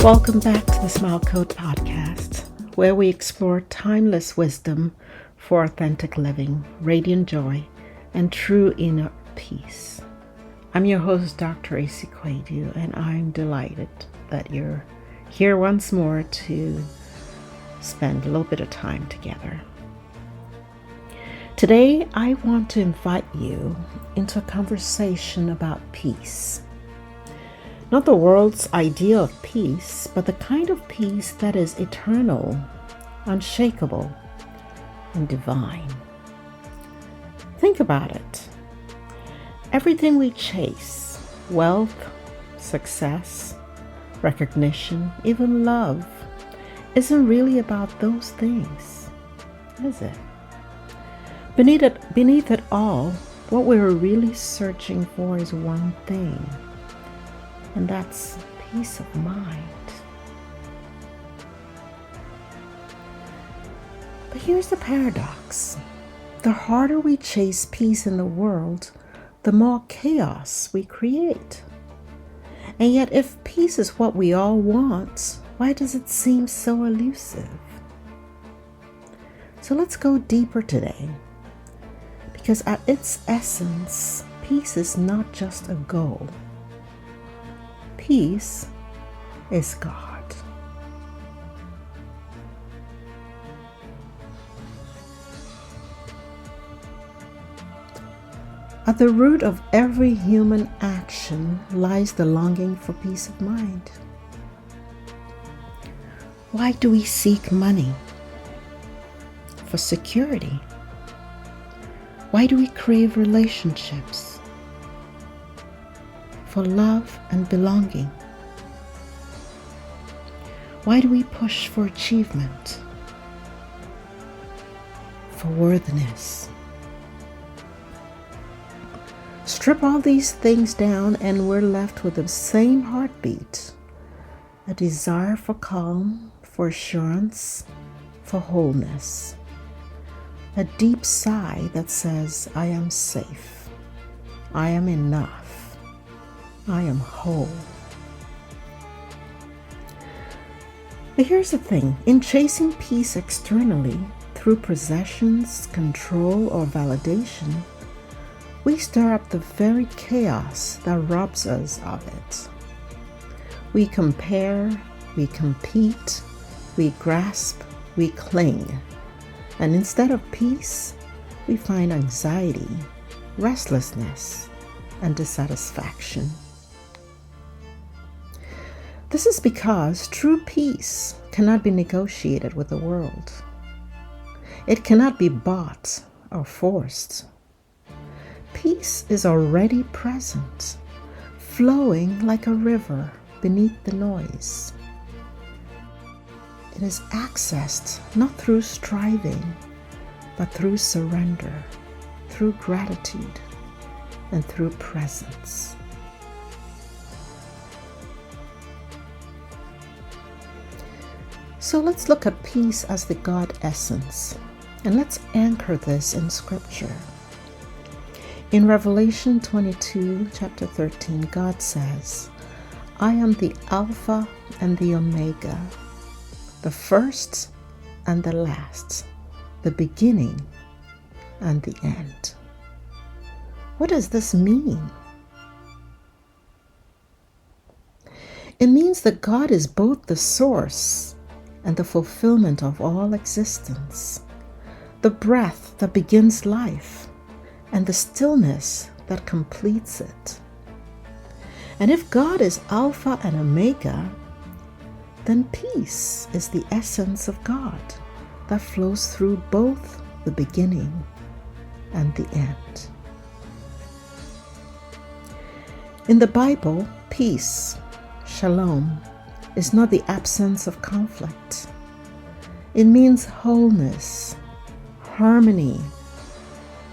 Welcome back to the Smile Code Podcast, where we explore timeless wisdom for authentic living, radiant joy, and true inner peace. I'm your host, Dr. A.C. Quadu, and I'm delighted that you're here once more to spend a little bit of time together. Today, I want to invite you into a conversation about peace. Not the world's idea of peace, but the kind of peace that is eternal, unshakable, and divine. Think about it. Everything we chase, wealth, success, recognition, even love, isn't really about those things, is it? Beneath it all, what we're really searching for is one thing, and that's peace of mind. But here's the paradox. The harder we chase peace in the world, the more chaos we create. And yet, if peace is what we all want, why does it seem so elusive? So let's go deeper today. Because at its essence, peace is not just a goal. Peace is God. At the root of every human action lies the longing for peace of mind. Why do we seek money? For security. Why do we crave relationships? For love and belonging. Why do we push for achievement? For worthiness. Strip all these things down and we're left with the same heartbeat, a desire for calm, for assurance, for wholeness. A deep sigh that says, I am safe, I am enough, I am whole. But here's the thing, in chasing peace externally, through possessions, control, or validation, we stir up the very chaos that robs us of it. We compare, we compete, we grasp, we cling. And instead of peace, we find anxiety, restlessness, and dissatisfaction. This is because true peace cannot be negotiated with the world. It cannot be bought or forced. Peace is already present, flowing like a river beneath the noise. It is accessed not through striving, but through surrender, through gratitude, and through presence. So let's look at peace as the God essence, and let's anchor this in Scripture. In Revelation 22, chapter 13, God says, I am the Alpha and the Omega, the first and the last, the beginning and the end. What does this mean? It means that God is both the source and the fulfillment of all existence, the breath that begins life, and the stillness that completes it. And if God is Alpha and Omega, then peace is the essence of God that flows through both the beginning and the end. In the Bible, peace, shalom, is not the absence of conflict. It means wholeness, harmony,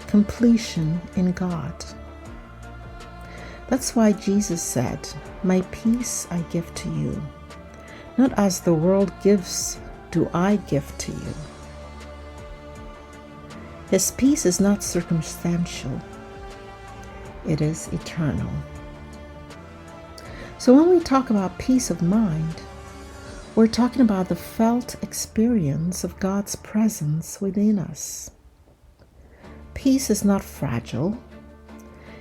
completion in God. That's why Jesus said, my peace I give to you. Not as the world gives, do I give to you. His peace is not circumstantial. It is eternal. So when we talk about peace of mind, We're talking about the felt experience of God's presence within us. Peace is not fragile.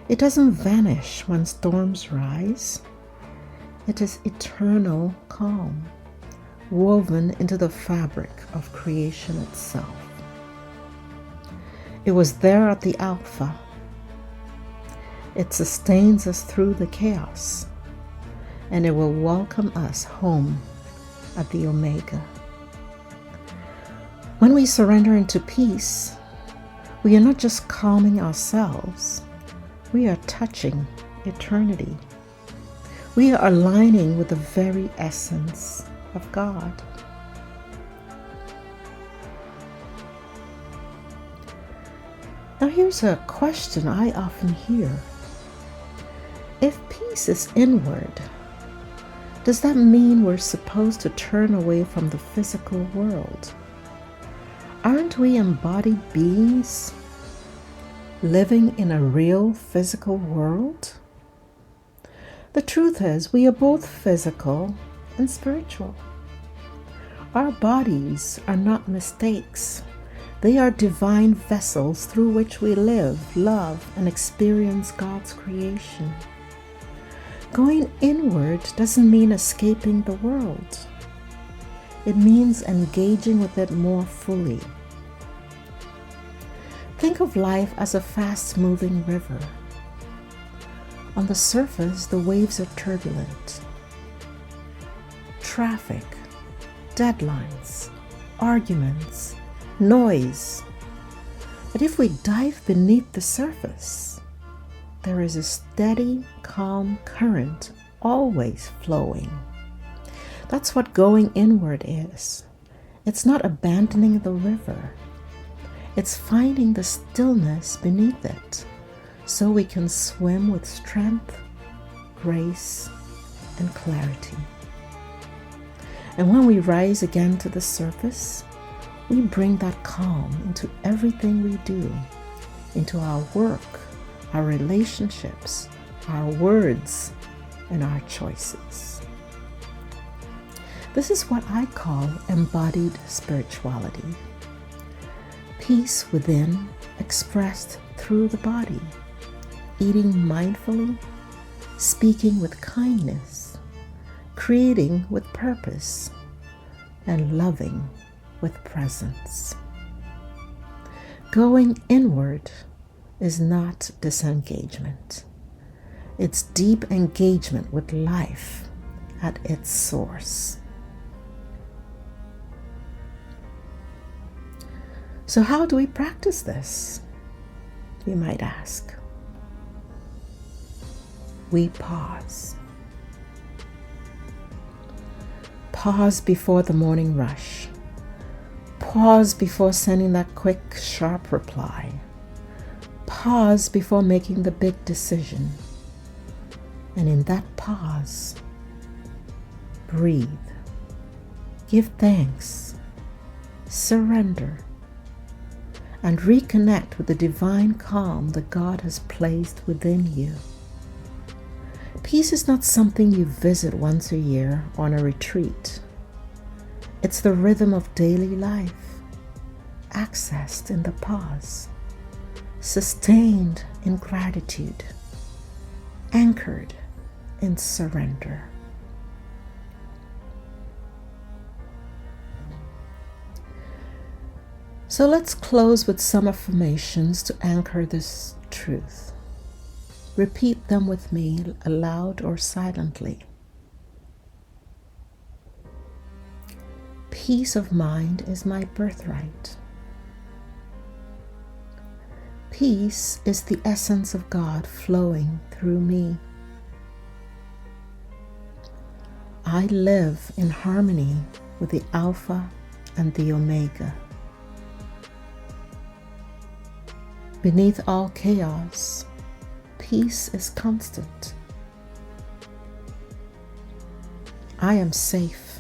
It doesn't vanish when storms rise. It is eternal calm, woven into the fabric of creation itself. It was there at the Alpha. It sustains us through the chaos, and it will welcome us home at the Omega. When we surrender into peace, we are not just calming ourselves, we are touching eternity. We are aligning with the very essence of God. Now here's a question I often hear. If peace is inward, does that mean we're supposed to turn away from the physical world? Aren't we embodied beings living in a real physical world? The truth is, we are both physical and spiritual. Our bodies are not mistakes. They are divine vessels through which we live, love, and experience God's creation. Going inward doesn't mean escaping the world. It means engaging with it more fully. Think of life as a fast-moving river. On the surface, the waves are turbulent. Traffic, deadlines, arguments, noise. But if we dive beneath the surface, there is a steady, calm current always flowing. That's what going inward is. It's not abandoning the river. It's finding the stillness beneath it so we can swim with strength, grace, and clarity. And when we rise again to the surface, we bring that calm into everything we do, into our work, our relationships, our words, and our choices. This is what I call embodied spirituality. Peace within, expressed through the body, eating mindfully, speaking with kindness, creating with purpose, and loving with presence. Going inward is not disengagement. It's deep engagement with life at its source. So how do we practice this? You might ask. We pause. Pause before the morning rush. Pause before sending that quick, sharp reply. Pause before making the big decision. And in that pause, breathe. Give thanks. Surrender. And reconnect with the divine calm that God has placed within you. Peace is not something you visit once a year on a retreat. It's the rhythm of daily life, accessed in the pause, sustained in gratitude, anchored in surrender. So let's close with some affirmations to anchor this truth. Repeat them with me aloud or silently. Peace of mind is my birthright. Peace is the essence of God flowing through me. I live in harmony with the Alpha and the Omega. Beneath all chaos, peace is constant. I am safe.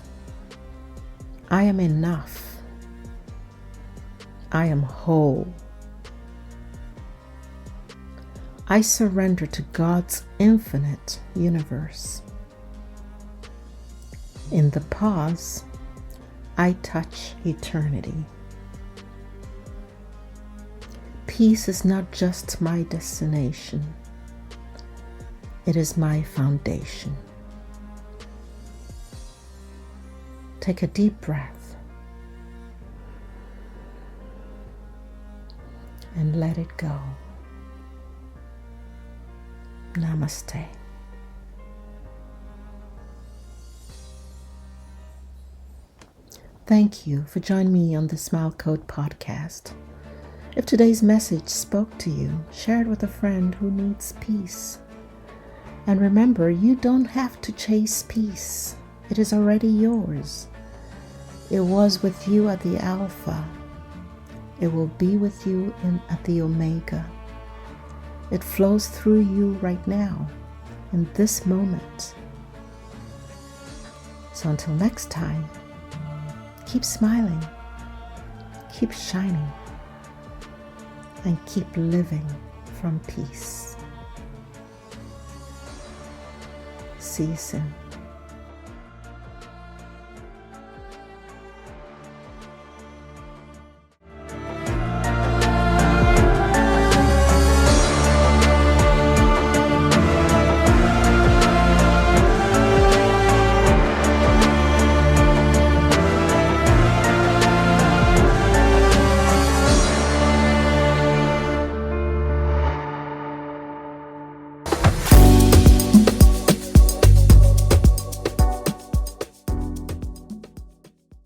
I am enough. I am whole. I surrender to God's infinite universe. In the pause, I touch eternity. Peace is not just my destination, it is my foundation. Take a deep breath and let it go. Namaste. Thank you for joining me on the Smile Code podcast. If today's message spoke to you, share it with a friend who needs peace. And remember, you don't have to chase peace. It is already yours. It was with you at the Alpha. It will be with you at the Omega. It flows through you right now, in this moment. So until next time, keep smiling, keep shining, and keep living from peace. See you soon.